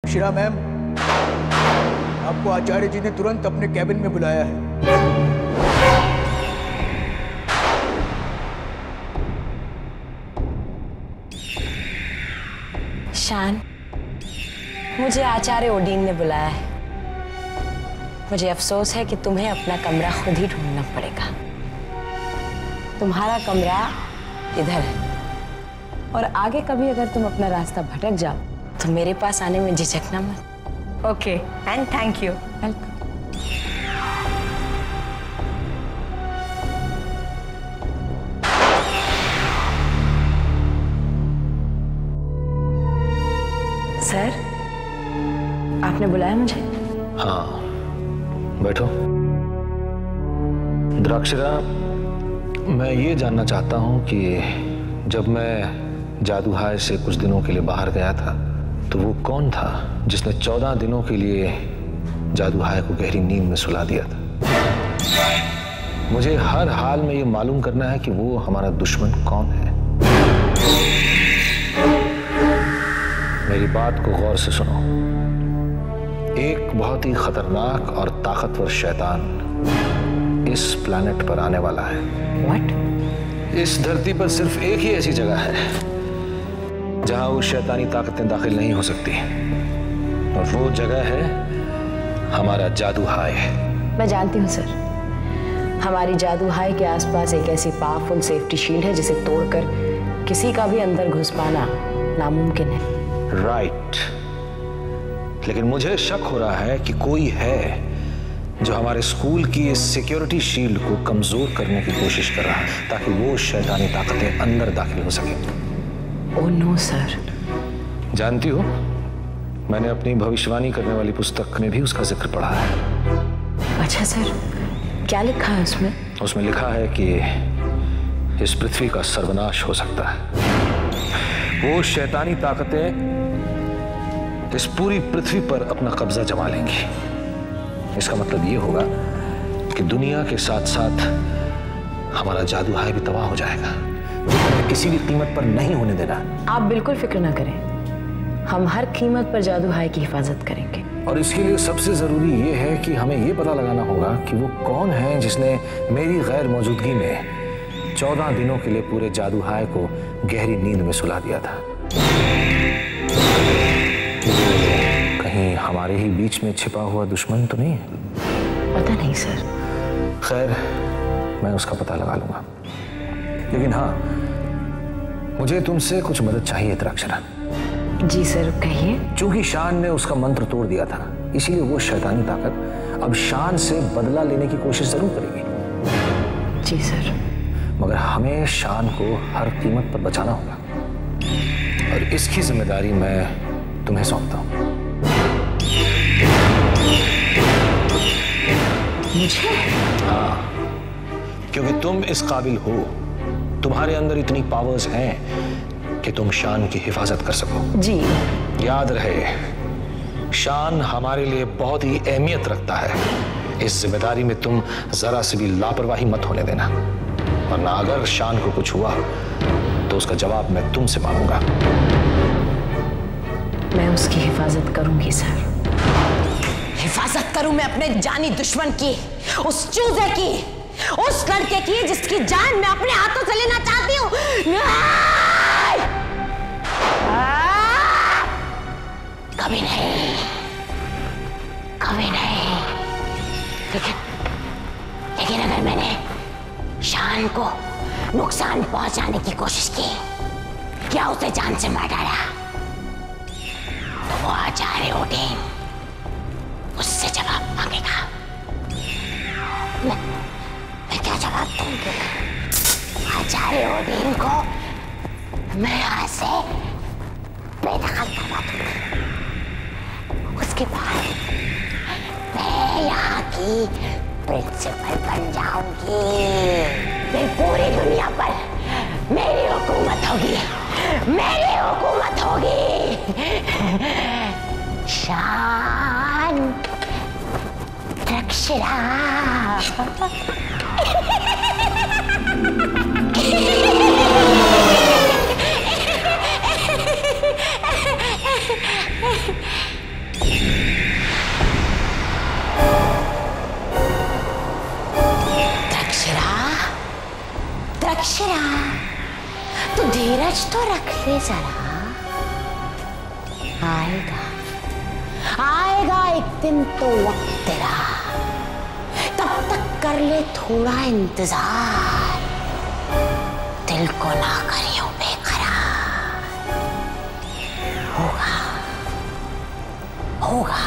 शिरा मैम, आपको आचार्य जी ने तुरंत अपने कैबिन में बुलाया है। शान, मुझे आचार्य ओडीन ने बुलाया है। मुझे अफसोस है कि तुम्हें अपना कमरा खुद ही ढूंढना पड़ेगा। तुम्हारा कमरा इधर है, और आगे कभी अगर तुम अपना रास्ता भटक जाओ तो मेरे पास आने में झिझकना मत। Okay, and thank you. Welcome. Sir, आपने बुलाया मुझे? हाँ, बैठो। द्राक्षरा, मैं ये जानना चाहता हूँ कि जब मैं जादूहाय से कुछ दिनों के लिए बाहर गया था तो वो कौन था जिसने 14 दिनों के लिए जादूहाय को गहरी नींद में सुला दिया था? मुझे हर हाल में ये मालूम करना है कि वो हमारा दुश्मन कौन है। मेरी बात को गौर से सुनो। एक बहुत ही खतरनाक और ताकतवर शैतान इस प्लैनेट पर आने वाला है। What? इस धरती पर सिर्फ एक ही ऐसी जगह है जहां वो शैतानी ताकतें दाखिल नहीं हो सकती, और वो जगह है हमारा जादूहाय। मैं जानती हूँ सर, हमारी जादूहाय के आसपास एक ऐसी पावरफुल सेफ्टी शील्ड है जिसे तोड़कर किसी का भी अंदर घुस पाना नामुमकिन है। राइट, लेकिन मुझे शक हो रहा है कि कोई है जो हमारे स्कूल की इस सिक्योरिटी शील्ड को कमजोर करने की कोशिश कर रहा है ताकि वो शैतानी ताकतें अंदर दाखिल हो सकें। Oh no sir. जानती हो, मैंने अपनी भविष्यवाणी करने वाली पुस्तक में भी उसका जिक्र पढ़ा है। अच्छा सर, क्या लिखा है उसमें? उसमें लिखा है कि इस पृथ्वी का सर्वनाश हो सकता है। वो शैतानी ताकतें इस पूरी पृथ्वी पर अपना कब्जा जमा लेंगी। इसका मतलब ये होगा कि दुनिया के साथ साथ हमारा जादूहाय भी तबाह हो जाएगा, जो हमें किसी भी कीमत पर नहीं होने देना। आप बिल्कुल फिक्र ना करें, हम हर कीमत पर जादूहाय की हिफाजत करेंगे। और इसके लिए सबसे जरूरी ये है कि हमें ये पता लगाना होगा कि वो कौन है जिसने मेरी गैर मौजूदगी में 14 दिनों के लिए पूरे जादूहाय को गहरी नींद में सुला दिया था। कहीं हमारे ही बीच में छिपा हुआ दुश्मन तो नहीं है? पता नहीं सर। खैर, मैं उसका पता लगा लूंगा। लेकिन हाँ, मुझे तुमसे कुछ मदद चाहिए द्राक्षरा। जी सर, कहिए। चूंकि शान ने उसका मंत्र तोड़ दिया था, इसीलिए वो शैतानी ताकत अब शान से बदला लेने की कोशिश जरूर करेगी। जी सर। मगर हमें शान को हर कीमत पर बचाना होगा, और इसकी जिम्मेदारी मैं तुम्हें सौंपता हूं। मुझे? हाँ, क्योंकि तुम इस काबिल हो, तुम्हारे अंदर इतनी पावर्स हैं कि तुम शान की हिफाजत कर सको। जी। याद रहे, शान हमारे लिए बहुत ही अहमियत रखता है। इस जिम्मेदारी में तुम जरा से भी लापरवाही मत होने देना, वरना अगर शान को कुछ हुआ तो उसका जवाब मैं तुमसे मांगूंगा। मैं उसकी हिफाजत करूंगी सर। हिफाजत करूं मैं अपने जानी दुश्मन की, उस चूजे की, उस लड़के की जिसकी जान मैं अपने हाथों से लेना चाहती हूं। कभी नहीं, कभी नहीं। लेकिन अगर मैंने शान को नुकसान पहुंचाने की कोशिश की या उसे जान से मार डाला तो वो आचार्य ओडीन उससे जवाब मांगेगा। मैं क्या जवाब दूंगी? आचार्य ओडीन को मैं यहाँ से बेदखल करवा दूंगी। उसके बाद मैं यहाँ की प्रिंसिपल बन जाऊंगी। फिर पूरी दुनिया पर मेरी हुकूमत होगी, मेरी हुकूमत होगी। शान द्राक्षरा। धीरज तो रख ले जरा, आएगा आएगा एक दिन तो वक्त तेरा, तब तक कर ले थोड़ा इंतजार, दिल को ना करियो बेकरार। होगा होगा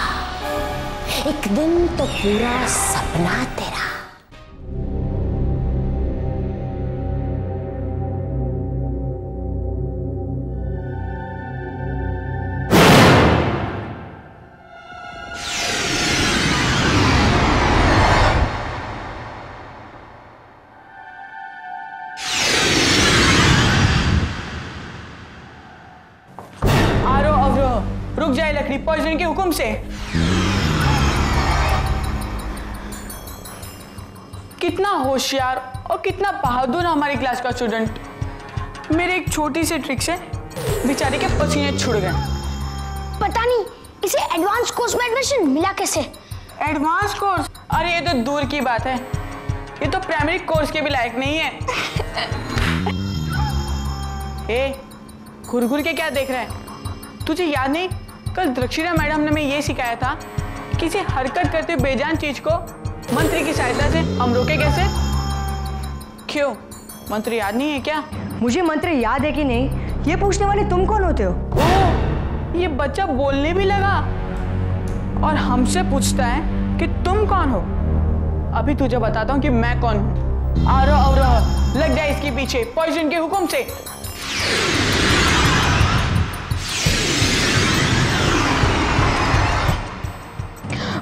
एक दिन तो पूरा सपना तेरा। रुक जाए लकड़ी, पॉइजन के हुक्म से। कितना होशियार और कितना बहादुर हमारी क्लास का स्टूडेंट। मेरे एक छोटी सी ट्रिक से बेचारे के पसीने छुड़ गए। पता नहीं इसे एडवांस कोर्स में एडमिशन मिला कैसे। Advance course? अरे ये तो दूर की बात है, ये तो प्राइमरी कोर्स के भी लायक नहीं है। ए, घुर घुर के क्या देख रहा है? तुझे याद नहीं कल दृक्षिणा मैडम ने हमें ये सिखाया था, किसी हरकत करते बेजान चीज को मंत्र की सहायता से हम रोके कैसे? क्यों, मंत्र याद नहीं है क्या? मुझे मंत्र याद है कि नहीं ये पूछने वाले तुम कौन होते हो? ओह, ये बच्चा बोलने भी लगा और हमसे पूछता है कि तुम कौन हो। अभी तुझे बताता हूँ कि मैं कौन हूँ। आ रहा और लग जाए इसके पीछे पॉइजन के हुक्म से।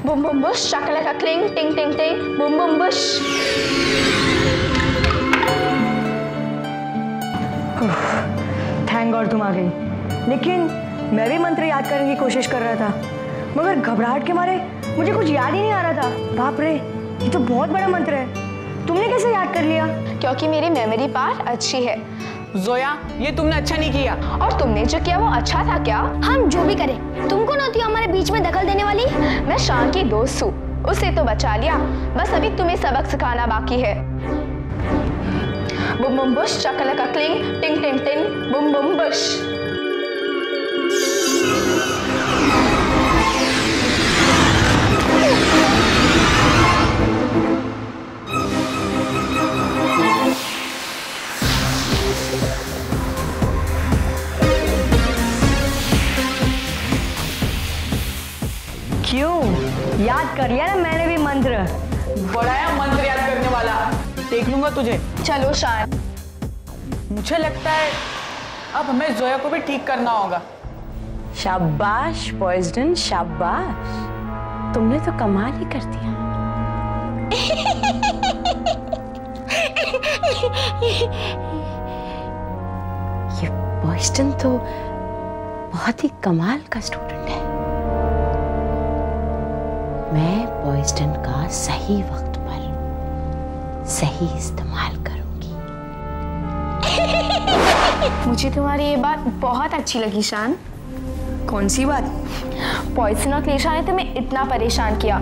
बुम बुम बुश, शाकलाका क्लिंग, टिंग टिंग टिंग, Bum Bum Bush. Thank God तुम आ गई, लेकिन मैं भी मंत्र याद करने की कोशिश कर रहा था, मगर घबराहट के मारे मुझे कुछ याद ही नहीं आ रहा था। बाप रे, ये तो बहुत बड़ा मंत्र है, तुमने कैसे याद कर लिया? क्योंकि मेरी मेमोरी पावर अच्छी है। जोया, ये तुमने अच्छा नहीं किया। और तुमने जो किया वो अच्छा था क्या? हम जो भी करें, तुम कौन होती हो हमारे बीच में दखल देने वाली? मैं शान की दोस्त हूँ, उसे तो बचा लिया, बस अभी तुम्हें सबक सिखाना बाकी है। बुम बुम बुश, शाकलाका क्लिंग, टिंग टिंग टिंग, बुम बुम बुश। क्यों, याद कर लिया ना मैंने भी मंत्र। बड़ा मंत्र याद करने वाला, देख लूंगा तुझे। चलो शान। मुझे लगता है अब हमें जोया को भी ठीक करना होगा। शाबाश पॉइजन, शाबाश, तुमने तो कमाल ही कर दिया। ये पॉइजन तो बहुत ही कमाल का स्टूडेंट है। मैं पॉइजन का सही वक्त पर सही इस्तेमाल करूंगी। मुझे तुम्हारी ये बात बहुत अच्छी लगी शान। कौन सी बात? पॉइजन और क्लेशा ने तुम्हें इतना परेशान किया,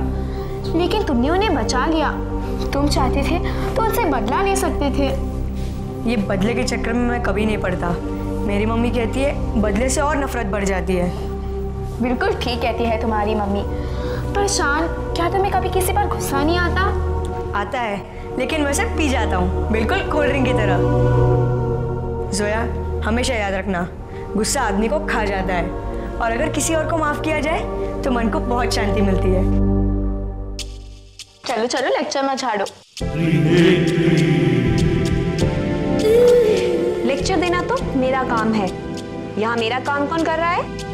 लेकिन तुमने उन्हें बचा लिया। तुम चाहते थे तो उनसे बदला ले सकते थे। ये बदले के चक्कर में मैं कभी नहीं पड़ता। मेरी मम्मी कहती है बदले से और नफरत बढ़ जाती है। बिल्कुल ठीक कहती है तुम्हारी मम्मी। पर शान, क्या तुम्हें कभी किसी पर गुस्सा नहीं आता? आता है, लेकिन वैसे पी जाता हूँ, बिल्कुल कोल्ड ड्रिंक की तरह। जोया, हमेशा याद रखना, गुस्सा आदमी को खा जाता है, और अगर किसी और को माफ किया जाए तो मन को बहुत शांति मिलती है। चलो चलो, लेक्चर में झाड़ो। लेक्चर देना तो मेरा काम है। यहाँ मेरा काम कौन कर रहा है?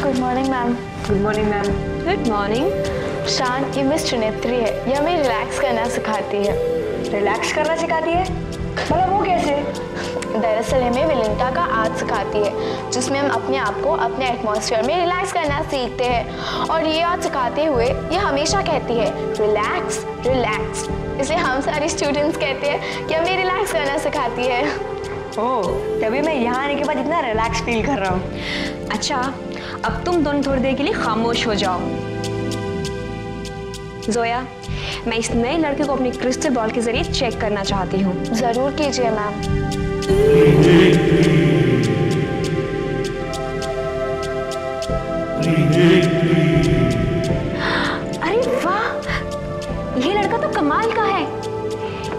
Good morning ma'am. Good morning ma'am. Good morning. शान, ये मिस त्रिनेत्री है, ये हमें रिलैक्स करना सिखाती है। रिलैक्स करना सिखाती है? मतलब वो कैसे? दरअसल हमें विलिंगटा का आर्ट सिखाती है, जिसमें हम अपने आप को अपने एटमॉस्फेयर में रिलैक्स करना सीखते हैं। और ये आर्ट सिखाते हुए ये हमेशा कहती है रिलैक्स रिलैक्स, इसलिए हम सारे स्टूडेंट्स कहते हैं कि हमें रिलैक्स करना सिखाती है। ओह, तभी मैं यहाँ आने के बाद इतना रिलैक्स फील कर रहा हूँ। अच्छा, अब तुम दोनों थोड़ी देर के लिए खामोश हो जाओ। जोया, मैं इस नए लड़के को अपनी क्रिस्टल बॉल के जरिए चेक करना चाहती हूँ। जरूर कीजिए मैम। अरे वाह, ये लड़का तो कमाल का है।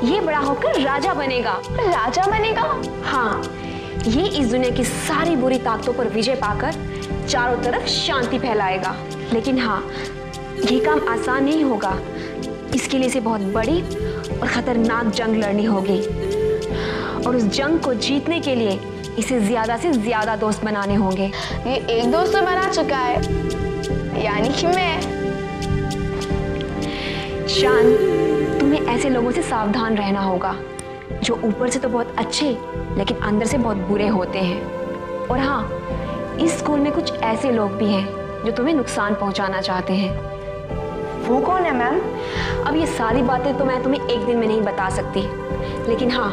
ये बड़ा होकर राजा बनेगा। राजा बनेगा? हाँ, ये इस दुनिया की सारी बुरी ताकतों पर विजय पाकर चारों तरफ शांति फैलाएगा। लेकिन हाँ, ये काम आसान नहीं होगा। इसके लिए इसे बहुत बड़ी और खतरनाक जंग लड़नी होगी, और उस जंग को जीतने के लिए इसे ज्यादा से ज्यादा दोस्त बनाने होंगे। ये एक दोस्त तो बना चुका है, यानी कि मैं। शान, तुम्हें ऐसे लोगों से सावधान रहना होगा जो ऊपर से तो बहुत अच्छे लेकिन अंदर से बहुत बुरे होते हैं। और हाँ, इस स्कूल में कुछ ऐसे लोग भी हैं जो तुम्हें नुकसान पहुंचाना चाहते हैं। वो कौन है मैम? अब ये सारी बातें तो मैं तुम्हें एक दिन में नहीं बता सकती, लेकिन हाँ,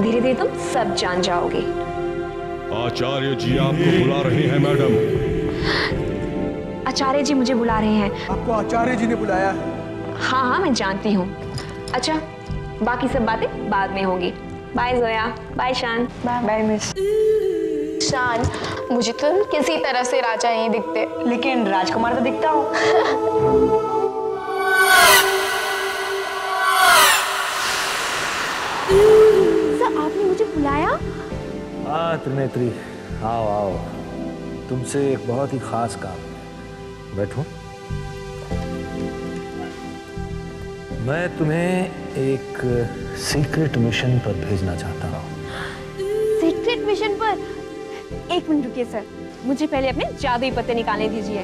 धीरे धीरे तुम सब जान जाओगे। आचार्य जी आपको बुला रहे हैं मैडम। आचार्य जी मुझे बुला रहे हैं। आपको आचार्य जी ने बुलाया है। हाँ हाँ, मैं जानती हूँ। अच्छा, बाकी सब बातें बाद में होंगी। Bye Zoya. Bye Shan. Bye miss. Shan, मुझे तुम किसी तरह से राजा नहीं दिखते। लेकिन राजकुमार तो दिखता हूँ। सर, आपने मुझे बुलाया? हाँ त्रिनेत्री, आओ आओ, तुमसे एक बहुत ही खास काम। बैठो। मैं तुम्हें एक सीक्रेट मिशन पर भेजना चाहता हूँ। सीक्रेट मिशन पर? एक मिनट रुकिए सर, मुझे पहले अपने जादुई पत्ते निकालने दीजिए।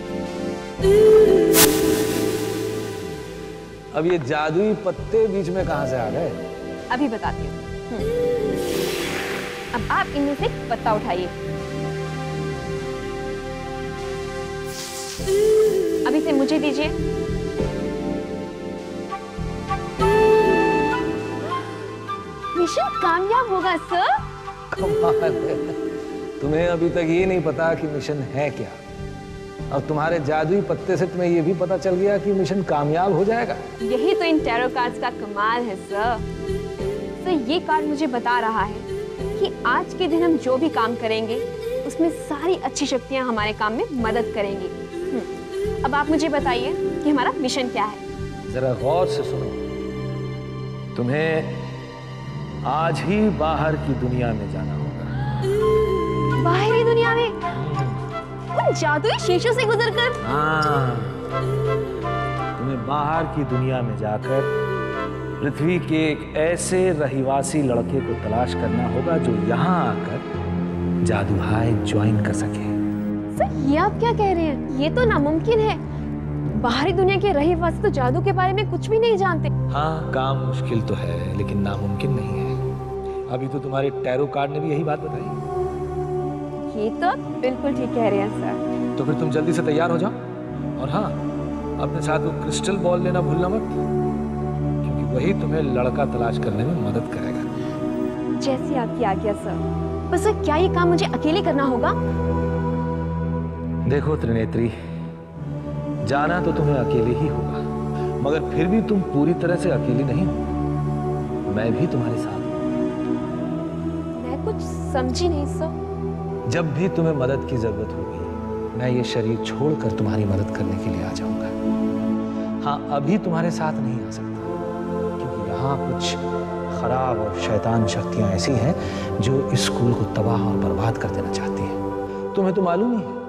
अब ये जादुई पत्ते बीच में कहाँ से आ गए? अभी बताती हूँ। अब आप इनमें से एक पत्ता उठाइए। अब इसे मुझे दीजिए। मिशन कामयाब होगा सर। कमाल है। तुम्हें अभी तक ये नहीं पता कि मिशन है क्या, और तुम्हारे जादुई पत्ते से तुम्हें ये भी पता चल गया कि मिशन कामयाब हो जाएगा। यही तो इन टैरो कार्ड्स का कमाल है सर। सर, ये कार्ड मुझे बता रहा है कि आज के दिन हम जो भी काम करेंगे उसमें सारी अच्छी शक्तियां हमारे काम में मदद करेंगी। अब आप मुझे बताइए कि हमारा मिशन क्या है। जरा गौर से सुनो। तुम्हें आज ही बाहर की दुनिया में जाना होगा। बाहरी दुनिया में? उन जादुई शीशों से गुजरकर? हाँ, तुम्हें बाहर की दुनिया में जाकर पृथ्वी के एक ऐसे रहिवासी लड़के को तलाश करना होगा जो यहाँ आकर जादू हाय ज्वाइन कर सके। सर, ये आप क्या कह रहे हैं? ये तो नामुमकिन है। बाहरी दुनिया के रहिवासी तो जादू के बारे में कुछ भी नहीं जानते। हाँ, काम मुश्किल तो है लेकिन नामुमकिन नहीं है। अभी तो तुम्हारे टैरो कार्ड ने भी यही बात बताई। ये तो बिल्कुल ठीक कह रहे हैं सर। तो फिर तुम जल्दी से तैयार हो जाओ, और हाँ, अपने साथ वो क्रिस्टल बॉल लेना भूलना मत, क्योंकि वही तुम्हें लड़का तलाश करने में मदद करेगा। जैसी आपकी आज्ञा सर। बस सर, क्या ये काम मुझे अकेले करना होगा? देखो त्रिनेत्री, जाना तो तुम्हें अकेले ही होगा, मगर फिर भी तुम पूरी तरह से अकेली नहीं हो। मैं भी तुम्हारे साथ हूं। मैं कुछ समझी नहीं सर। जब भी तुम्हें मदद की जरूरत होगी, मैं ये शरीर छोड़कर तुम्हारी मदद करने के लिए आ जाऊंगा। हाँ, अभी तुम्हारे साथ नहीं आ सकता, क्योंकि यहाँ कुछ खराब और शैतान शक्तियां ऐसी हैं जो इस स्कूल को तबाह और बर्बाद कर देना चाहती हैं। तुम्हें तो मालूम ही है,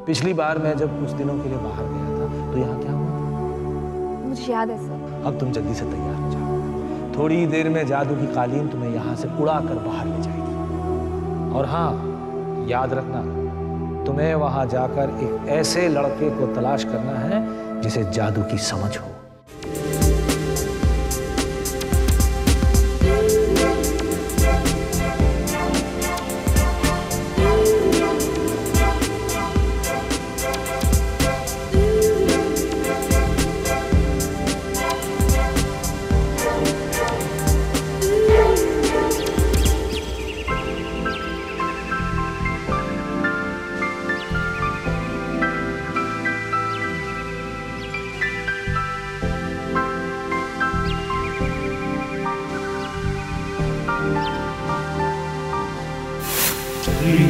पिछली बार मैं जब कुछ दिनों के लिए बाहर गया था तो यहाँ क्या हुआ था? मुझे याद है सर। अब तुम जल्दी से तैयार हो जाओ। थोड़ी देर में जादू की कालीन तुम्हें यहाँ से उड़ा कर बाहर ले जाएगी। और हाँ, याद रखना, तुम्हें वहां जाकर एक ऐसे लड़के को तलाश करना है जिसे जादू की समझ हो।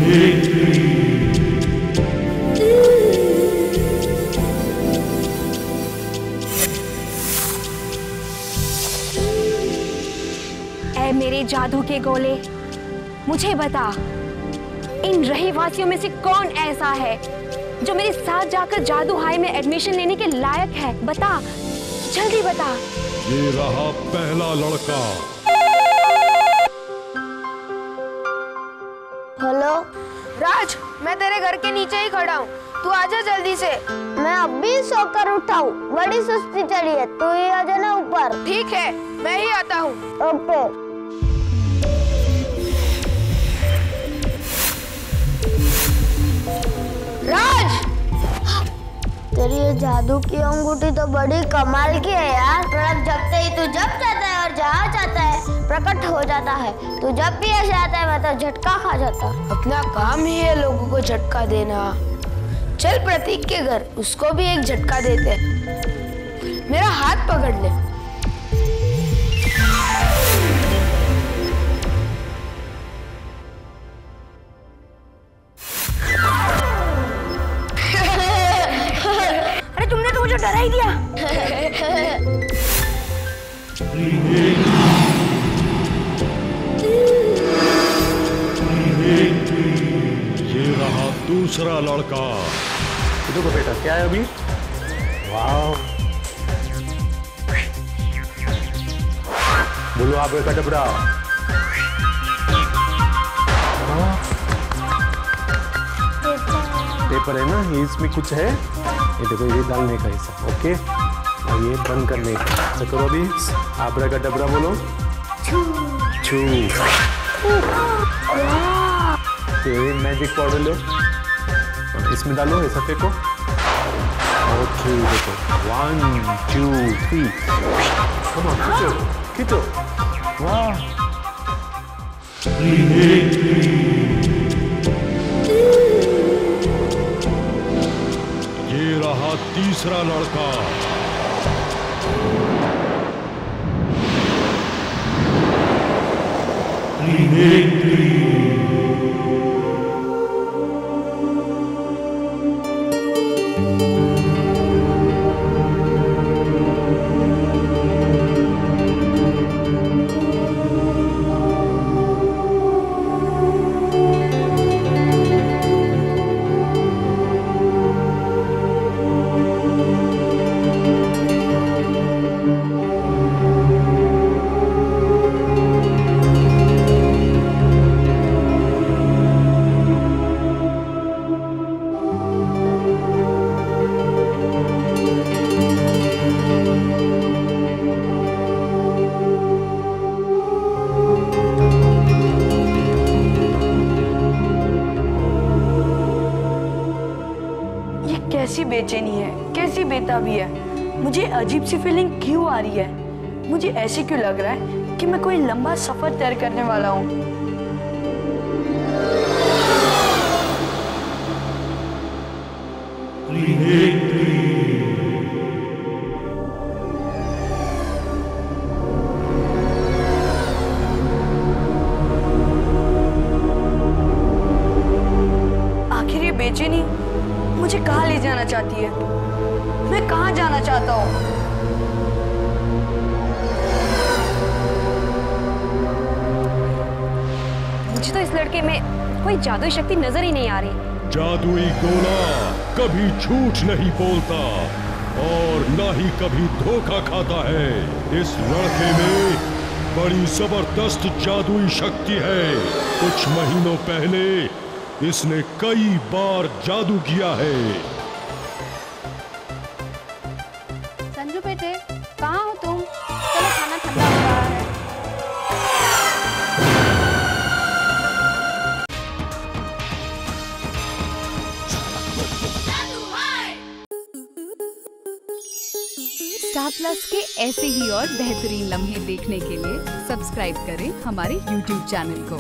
ऐ मेरे जादू के गोले, मुझे बता, इन रहीवासियों में से कौन ऐसा है जो मेरे साथ जाकर जादू हाई में एडमिशन लेने के लायक है? बता, जल्दी बता। ये रहा पहला लड़का। हेलो राज, मैं तेरे घर के नीचे ही खड़ा हूँ, तू आजा जल्दी से। मैं अभी सोकर उठा हूँ, बड़ी सुस्ती चढ़ी है, तू ही आ जाना ऊपर। ठीक है, मैं ही आता हूँ। ओके। राज, तेरी ये जादू की अंगूठी तो बड़ी कमाल की है यार। प्रकट जगते ही तू जब चाहता है और जहाँ चाहता है प्रकट हो जाता है। तू जब भी ऐसे आता है मैं तो झटका खा जाता। अपना काम ही है लोगों को झटका देना। चल प्रतीक के घर, उसको भी एक झटका देते। मेरा हाथ पकड़ ले। अरे तुमने तो मुझे डरा ही दिया। ये रहा दूसरा लड़का। देखो बेटा, क्या है अभी? वाह, बोलो आप का डबरा। पेपर है ना, ये इसमें कुछ है, ये देखो, ये डालने का हिस्सा, ओके, और ये बंद करने का। तो करो अभी, आबरा का डबरा बोलो। छू। ये मैजिक पाउडर लो, इसमें डालो, ऐसा फेंको। ओके, देखो, 1 2 3, कम ऑन, खींचो खींचो। वाह, ये रहा तीसरा लड़का। कैसी बेचैनी है, कैसी बेताबी है। मुझे अजीब सी फीलिंग क्यों आ रही है? मुझे ऐसे क्यों लग रहा है कि मैं कोई लंबा सफर तय करने वाला हूँ। आखिर ये बेचैनी मुझे कहाँ ले जाना चाहती है? मैं कहाँ जाना चाहता हूँ? मुझे तो इस लड़के में कोई जादुई शक्ति नजर ही नहीं आ रही। जादुई गोला कभी झूठ नहीं बोलता और ना ही कभी धोखा खाता है। इस लड़के में बड़ी जबरदस्त जादुई शक्ति है। कुछ महीनों पहले इसने कई बार जादू किया है। संजू बेटे, कहाँ हो तुम? चलो, खाना ठंडा हो रहा है। स्टार प्लस के ऐसे ही और बेहतरीन लम्हे देखने के लिए सब्सक्राइब करें हमारे YouTube चैनल को।